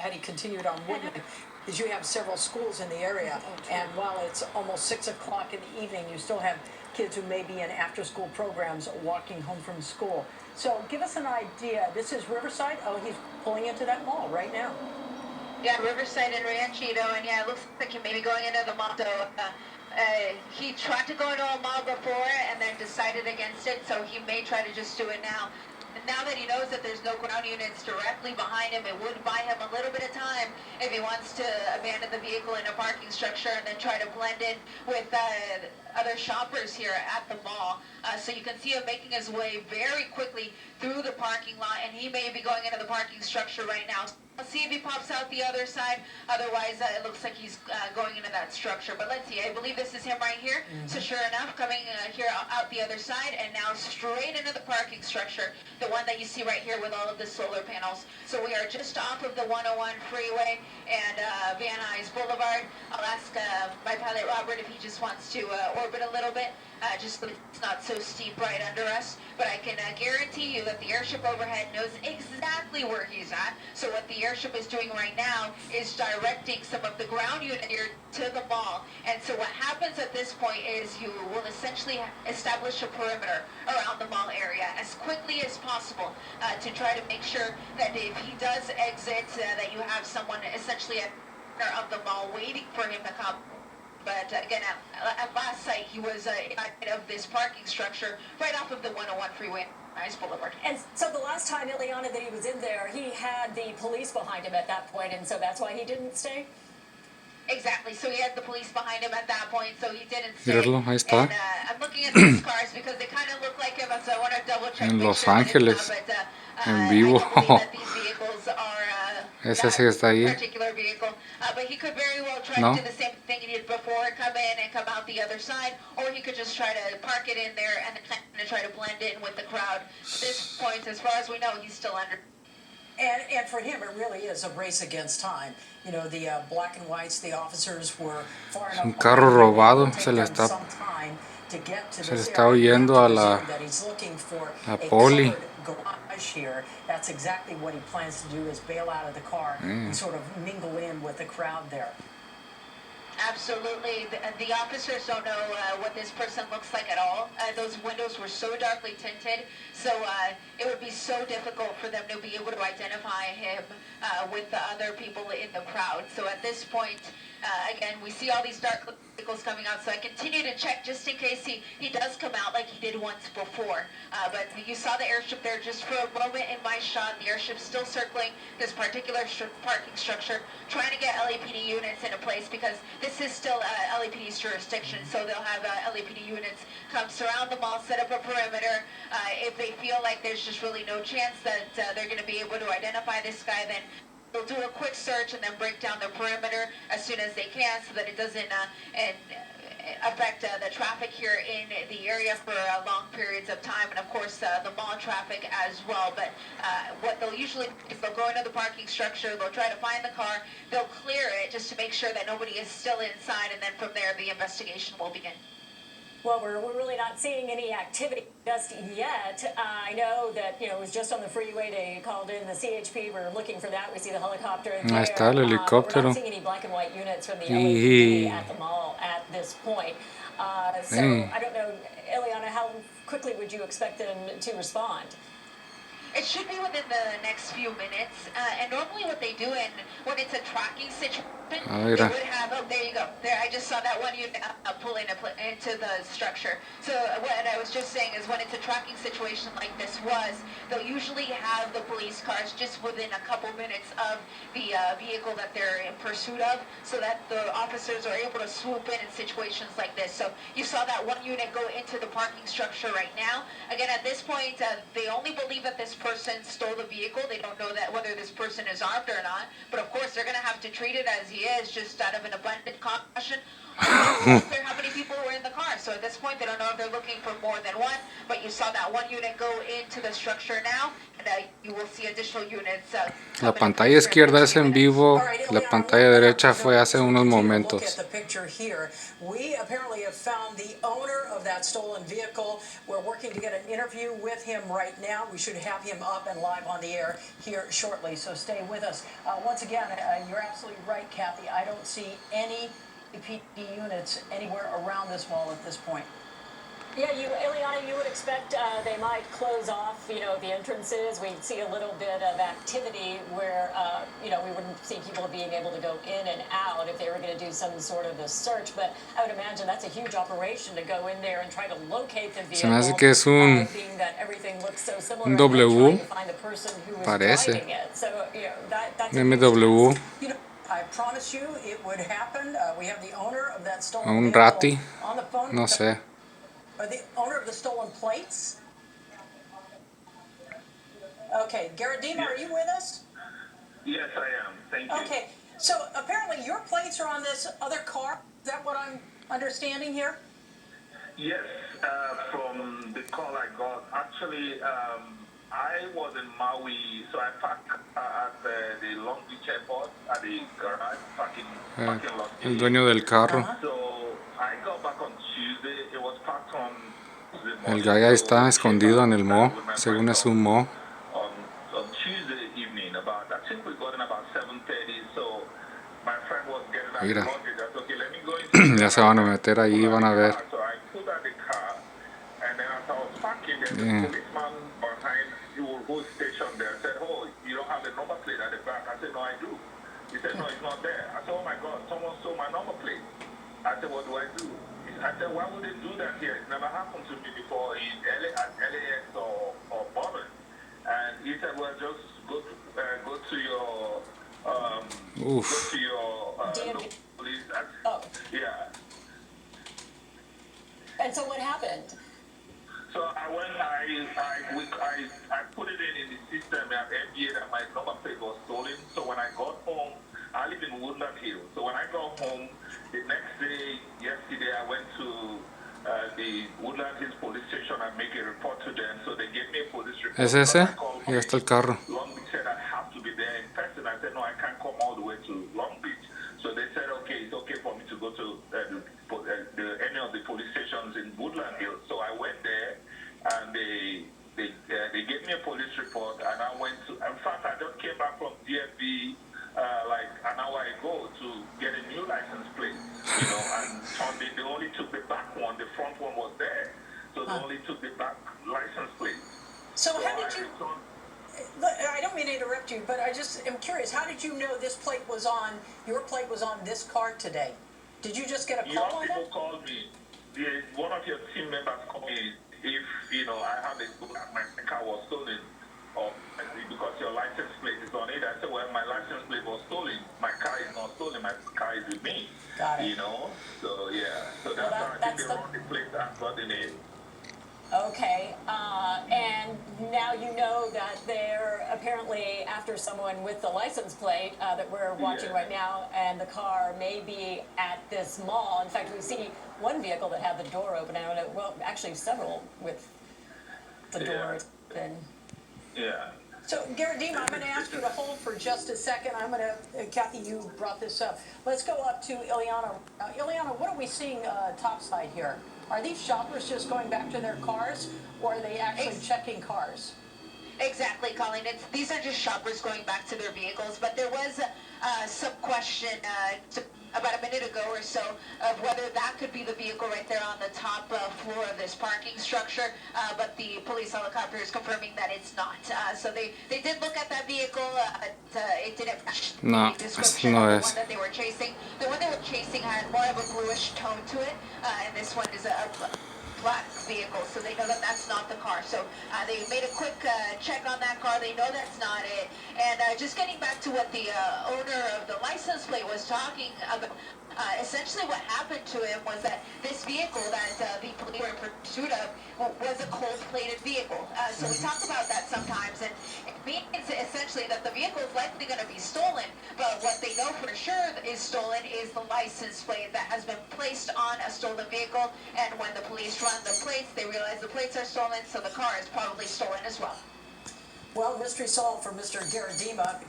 had he continued on Woodman, is you have several schools in the area, and while it's almost 6 o'clock in the evening, you still have kids who may be in after-school programs walking home from school. So give us an idea. This is Riverside. Oh, he's pulling into that mall right now. Yeah, Riverside and Ranchito, and yeah, it looks like he may be going into the mall. So he tried to go into a mall before and then decided against it, so he may try to just do it now. And now that he knows that there's no ground units directly behind him, it would buy him a little bit of time if he wants to abandon the vehicle in a parking structure and then try to blend in with other shoppers here at the mall. So you can see him making his way very quickly through the parking lot, and he may be going into the parking structure right now. Let's see if he pops out the other side. Otherwise, it looks like he's going into that structure. But let's see. I believe this is him right here. Mm-hmm. So sure enough, coming here out the other side and now straight into the parking structure, the one that you see right here with all of the solar panels. So we are just off of the 101 freeway and Van Nuys Boulevard. I'll ask my pilot Robert if he just wants to orbit a little bit, just so it's not so steep right under us. But I can guarantee you that the airship overhead knows exactly where he's at. So what the airship is doing right now is directing some of the ground unit here to the mall. And so what happens at this point is you will essentially establish a perimeter around the mall area as quickly as possible to try to make sure that if he does exit, that you have someone essentially at the corner of the mall waiting for him to come. But again, at last sight, he was inside of this parking structure right off of the 101 freeway. Boulevard. And so the last time, Ileana, that he was in there, he had the police behind him at that point, and so that's why he didn't stay? Exactly. So he had the police behind him at that point, so he didn't stay. Míralo, ahí está. And I'm looking at these cars because they kind of look like him, so I want to double check. En Los Ángeles, en vivo. Ese sí está ahí. But he could very well try to do the same thing he did before, come in and come out the other side, or he could just try to park it in there and then try to blend in with the crowd. At this point, as far as we know, he's still under. And for him, it really is a race against time. You know, the black and whites, the officers were far enough. Un carro robado, se le está huyendo a la poli. Here. That's exactly what he plans to do, is bail out of the car and sort of mingle in with the crowd there. Absolutely. The officers don't know what this person looks like at all. Those windows were so darkly tinted, so it would be so difficult for them to be able to identify him with the other people in the crowd. So at this point, again, we see all these dark vehicles coming out, so I continue to check just in case he does come out like he did once before. But you saw the airship there just for a moment in my shot. The airship's still circling this particular parking structure, trying to get LAPD units into place because this is still LAPD's jurisdiction, so they'll have LAPD units come surround the mall, set up a perimeter. If they feel like there's just really no chance that they're going to be able to identify this guy, then they'll do a quick search and then break down the perimeter as soon as they can so that it doesn't affect the traffic here in the area for long periods of time, and of course the mall traffic as well. But what they'll usually do is they'll go into the parking structure, they'll try to find the car, they'll clear it just to make sure that nobody is still inside, and then from there the investigation will begin. Well, we're really not seeing any activity just yet. I know that, it was just on the freeway. They called in the CHP. We're looking for that. We see the helicopter there. Ahí está el helicóptero. We're not seeing any black and white units from the LAPD at the mall at this point. So I don't know, Ileana, how quickly would you expect them to respond? It should be within the next few minutes. And normally what they do when it's a tracking situation, they would have, oh, there you go. There, I just saw that one unit pull into the structure. So what I was just saying is when it's a tracking situation like this they'll usually have the police cars just within a couple minutes of the vehicle that they're in pursuit of, so that the officers are able to swoop in situations like this. So you saw that one unit go into the parking structure right now. Again, at this point, they only believe that this person stole the vehicle. They don't know that whether this person is armed or not. But of course, they're going to have to treat it as he is, just out of an abundant caution. It's clear how many people were in the car. So at this point, they don't know if they're looking for more than one. But you saw that one unit go into the structure now, and you will see additional units. La pantalla izquierda es en vivo, la pantalla derecha fue hace unos momentos. We apparently have found the owner of that stolen vehicle. We're working to get an interview with him right now. We should have him up and live on the air here shortly, so stay with us. Once again, you're absolutely right, Kathy. I don't see any PD units anywhere around this wall at this point. Yeah, Ileana, you would expect they might close off, the entrances. We'd see a little bit of activity where, we wouldn't see people being able to go in and out if they were going to do some sort of a search. But I would imagine that's a huge operation to go in there and try to locate the vehicle. Se me hace que es un W, parece. MW. I promise you it would happen. We have the owner of that stolen Un vehicle rati, on the phone. no sé. Or the owner of the stolen plates? Okay, Garadima, are you with us? Yes, I am. Thank you. Okay, so apparently your plates are on this other car. Is that what I'm understanding here? Yes, from the call I got. Actually, I was in Maui, so I parked at the Long Beach Airport at the garage parking lot. El dueño del carro. So I got back on Tuesday. It was parked on Tuesday morning. El gallo ahí está escondido en el mo, según es un mo. On Tuesday evening, I think we got in about 7:30. So my friend was getting out Mira. the luggage. I said, okay, let me go into Ya se van a meter ahí, van a ver. So I pulled out the car, and then as I was parking, there's a policeman behind who's stationed there. Said, oh, you don't have the number plate at the back. I said, no, I do. He said, no, it's not there. I said, oh my God, someone stole my number plate. I said, what do I do? I said, why would they do that here? It never happened to me before at LAX or Boston. And he said, well, just go to your local police. Yeah. And so what happened? So I went, I put it in the system at NBA that my number plate was stolen. So when I got home, I live in Woodland Hill. So when I got home, the next day, yesterday, I went to the Woodland Hills police station and make a report to them. So they gave me a police report. ¿Es ese? Ya está el carro. Long Beach said I have to be there in person. I said, no, I can't come all the way to Long Beach. So they said, okay, it's okay for me to go to any of the police stations in Woodland Hills. So I went there, and they gave me a police report, and I went to. In fact, I just came back from DFB like an hour ago to get a new license plate. And they only took the back one. The front one was there, so they only took the back license plate. So how did you? I don't mean to interrupt you, but I just am curious. How did you know your plate was on this car today? Did you just get a call on that? People called me. One of your team members called me if I had my car was stolen, or because your license plate is on it. I said, well, my license plate was stolen. My car is not stolen. My car is with me. Got it. So yeah. So that's how I think they run the plate and got the name. Okay, and now you know that they're apparently after someone with the license plate that we're watching right now, and the car may be at this mall. In fact, we see one vehicle that had the door open. I don't know, well, actually several with the door open. Yeah. So, Garadima, I'm going to ask you to hold for just a second. Kathy, you brought this up. Let's go up to Ileana. Ileana, what are we seeing topside here? Are these shoppers just going back to their cars, or are they actually checking cars? Exactly, Colleen. These are just shoppers going back to their vehicles, but there was some question about a minute ago or so of whether that could be the vehicle right there on the top floor of this parking structure, but the police helicopter is confirming that it's not. So they did look at that vehicle. It didn't match the description of the one that they were chasing. The one they were chasing had more of a bluish tone to it, and this one is a black vehicle, so they know that that's not the car. So they made a quick check on that car. They know that's not it. And just getting back to what the owner of the license plate was talking about, essentially what happened to him was that this vehicle that the police were in pursuit of was a cold-plated vehicle. So we talk about that sometimes, and it means essentially that the vehicle is likely going to be stolen, but what they know for sure is stolen is the license plate that has been placed on a stolen vehicle, and when the police run the plates, they realize the plates are stolen, so the car is probably stolen as well. Well, mystery solved for Mr. Garadima.